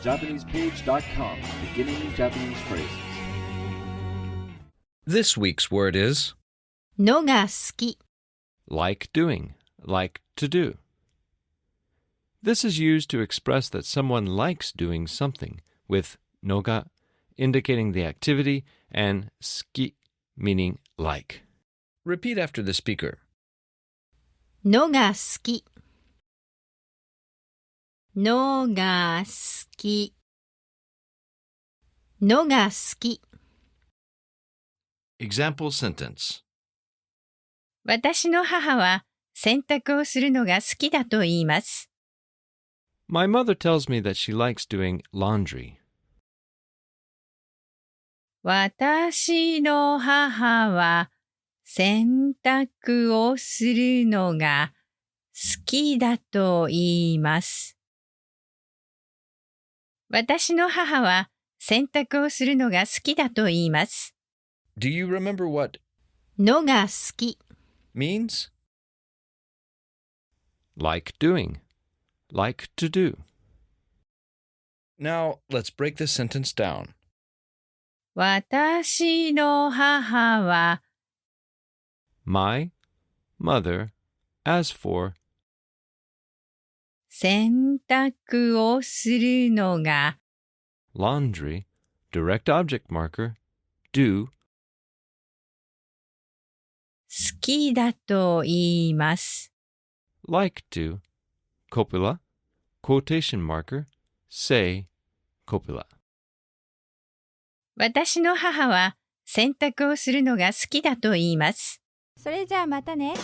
CompulaJapanesePage.com, beginning Japanese phrases. This week's word is のが好き like doing, like to do. This is used to express that someone likes doing something, with noga indicating the activity and suki meaning like. Repeat after the speaker. のが好きのが好きのが好き Example sentence. 私の母は洗濯をするのが好きだと言います。My mother tells me that she likes doing laundry. 私の母は洗濯をするのが好きだと言います。私の母は洗濯をするのが好きだと言います。Do you remember what のが好き means? Like doing, like to do. Now, let's break this sentence down. 私の母は My mother, as for 洗濯をするのが laundry, direct object marker, do, 好きだと言います。like to, copula, quotation marker, say, copula. 私の母は洗濯をするのが好きだと言います。それじゃあまたね。